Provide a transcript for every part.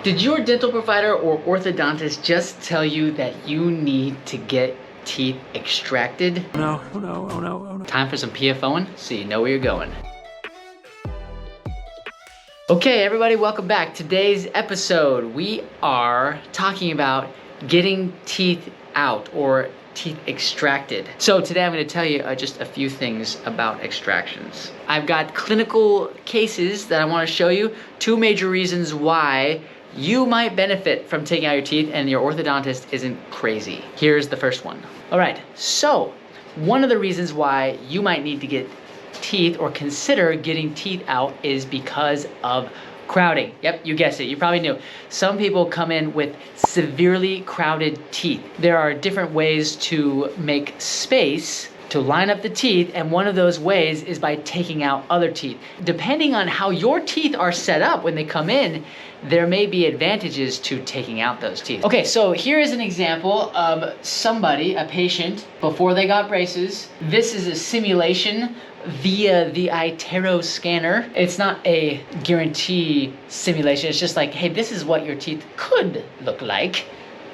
Did your dental provider or orthodontist just tell you that you need to get teeth extracted? Oh no, oh no, oh no, oh no. Time for some PFOing so you know where you're going. Okay, everybody, welcome back. Today's episode, we are talking about getting teeth out or teeth extracted. So today I'm going to tell you just a few things about extractions. I've got clinical cases that I want to show you. Two major reasons why you might benefit from taking out your teeth and your orthodontist isn't crazy. Here's the first one. All right, so one of the reasons why you might need to get teeth or consider getting teeth out is because of crowding. Yep, you guessed it, you probably knew. Some people come in with severely crowded teeth. There are different ways to make space to line up the teeth, and one of those ways is by taking out other teeth. Depending on how your teeth are set up when they come in, there may be advantages to taking out those teeth. Okay, so here is an example of somebody, a patient, before they got braces. This is a simulation via the iTero scanner. It's not a guarantee simulation. It's just like, hey, this is what your teeth could look like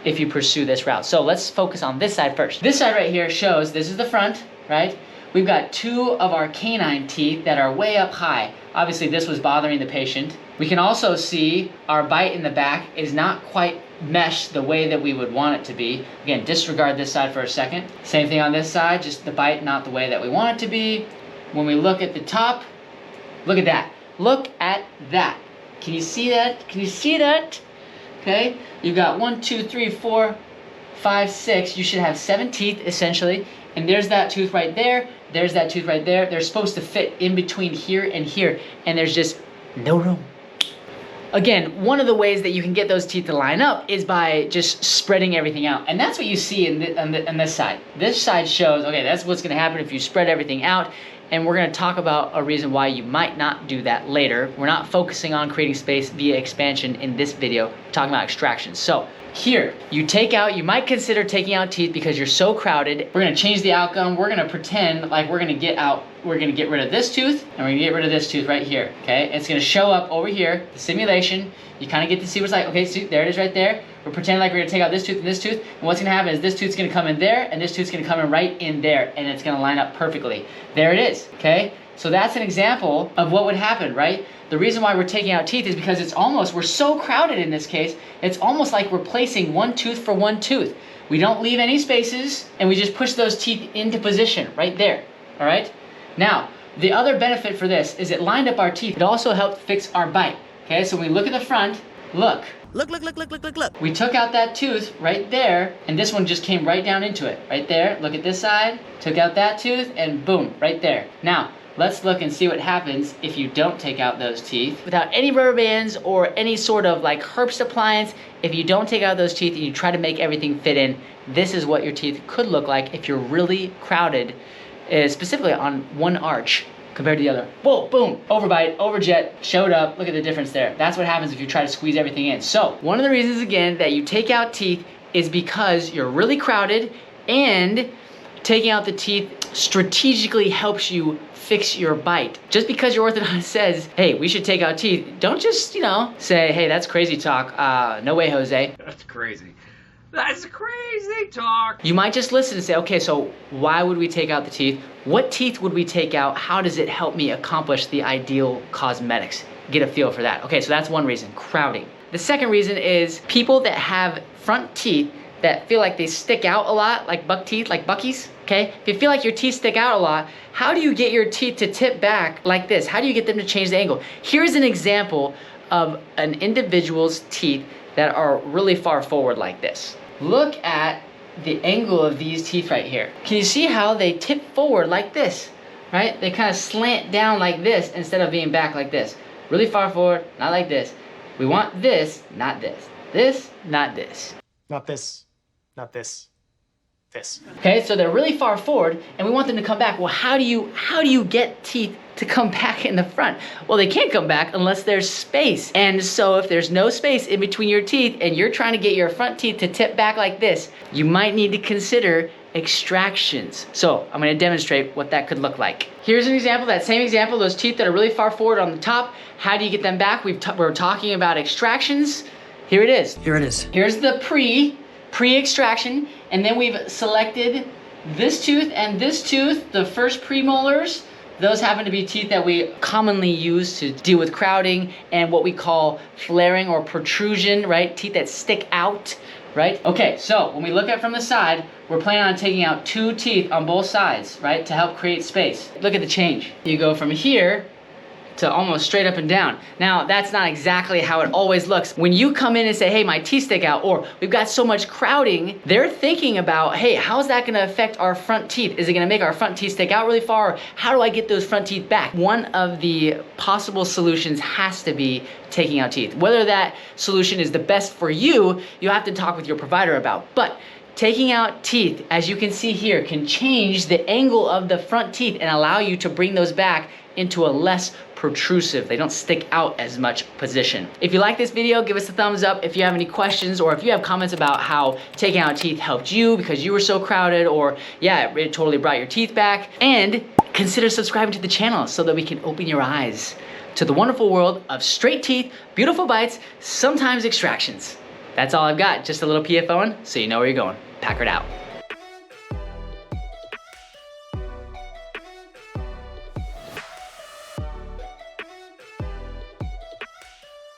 if you pursue this route. So let's focus on this side first. This side right here shows, this is the front, right? We've got two of our canine teeth that are way up high. Obviously this was bothering the patient. We can also see our bite in the back is not quite meshed the way that we would want it to be. Again, disregard this side for a second. Same thing on this side, just the bite not the way that we want it to be. When we look at the top, look at that. Look at that. Can you see that? Can you see that? Okay, you've got 1, 2, 3, 4, 5, 6. You should have 7 teeth essentially. And there's that tooth right there. There's that tooth right there. They're supposed to fit in between here and here. And there's just no room. Again, one of the ways that you can get those teeth to line up is by just spreading everything out. And that's what you see on this side. This side shows, okay, that's what's gonna happen if you spread everything out. And we're gonna talk about a reason why you might not do that later. We're not focusing on creating space via expansion in this video. We're talking about extractions. So here, you might consider taking out teeth because you're so crowded. We're gonna change the outcome. We're gonna pretend like we're gonna get rid of this tooth and we're gonna get rid of this tooth right here, okay? It's gonna show up over here, the simulation. You kind of get to see what's like, okay, see, there it is right there. We're pretending like we're gonna take out this tooth and this tooth, and what's gonna happen is this tooth's gonna come in there, and this tooth's gonna come in right in there, and it's gonna line up perfectly. There it is, okay? So that's an example of what would happen, right? The reason why we're taking out teeth is because we're so crowded in this case, it's almost like replacing one tooth for one tooth. We don't leave any spaces, and we just push those teeth into position right there, all right? Now, the other benefit for this is it lined up our teeth. It also helped fix our bite, okay? So when we look at the front, look. Look. We took out that tooth right there, and this one just came right down into it. Right there, look at this side, took out that tooth, and boom, right there. Now, let's look and see what happens if you don't take out those teeth. Without any rubber bands or any sort of like Herbst appliance, if you don't take out those teeth and you try to make everything fit in, this is what your teeth could look like if you're really crowded, specifically on one arch compared to the other. Whoa, boom, overbite, overjet, showed up. Look at the difference there. That's what happens if you try to squeeze everything in. So one of the reasons, again, that you take out teeth is because you're really crowded, and taking out the teeth strategically helps you fix your bite. Just because your orthodontist says, hey, we should take out teeth, don't just, say, hey, that's crazy talk. No way, Jose. That's crazy. That's crazy talk. You might just listen and say, okay, so why would we take out the teeth? What teeth would we take out? How does it help me accomplish the ideal cosmetics? Get a feel for that. Okay, so that's one reason, crowding. The second reason is people that have front teeth that feel like they stick out a lot, like buck teeth, like Bucky's, okay? If you feel like your teeth stick out a lot, how do you get your teeth to tip back like this? How do you get them to change the angle? Here's an example of an individual's teeth that are really far forward like this. Look at the angle of these teeth right here. Can you see how they tip forward like this, right? They kind of slant down like this instead of being back like this. Really far forward, not like this. We want this, not this. This, not this. Not this, not this, this. Okay, so they're really far forward and we want them to come back. Well, how do you get teeth to come back in the front? Well, they can't come back unless there's space. And so if there's no space in between your teeth and you're trying to get your front teeth to tip back like this, you might need to consider extractions. So I'm gonna demonstrate what that could look like. Here's an example, that same example, those teeth that are really far forward on the top. How do you get them back? We're talking about extractions. here it is. Here it is. Here's the pre-extraction, and then we've selected this tooth and this tooth, the first premolars. Those happen to be teeth that we commonly use to deal with crowding and what we call flaring or protrusion, right? Teeth that stick out, right? Okay, so when we look at it from the side, we're planning on taking out 2 teeth on both sides, right? To help create space. Look at the change. You go from here to almost straight up and down. Now, that's not exactly how it always looks. When you come in and say, hey, my teeth stick out, or we've got so much crowding, they're thinking about, hey, how's that gonna affect our front teeth? Is it gonna make our front teeth stick out really far? How do I get those front teeth back? One of the possible solutions has to be taking out teeth. Whether that solution is the best for you, you have to talk with your provider about. But taking out teeth, as you can see here, can change the angle of the front teeth and allow you to bring those back into a less protrusive, they don't stick out as much position. If you like this video, give us a thumbs up. If you have any questions or if you have comments about how taking out teeth helped you because you were so crowded, or yeah, it totally brought your teeth back, and consider subscribing to the channel so that we can open your eyes to the wonderful world of straight teeth, beautiful bites, sometimes extractions. That's all I've got, just a little PFOing so you know where you're going. Packard out.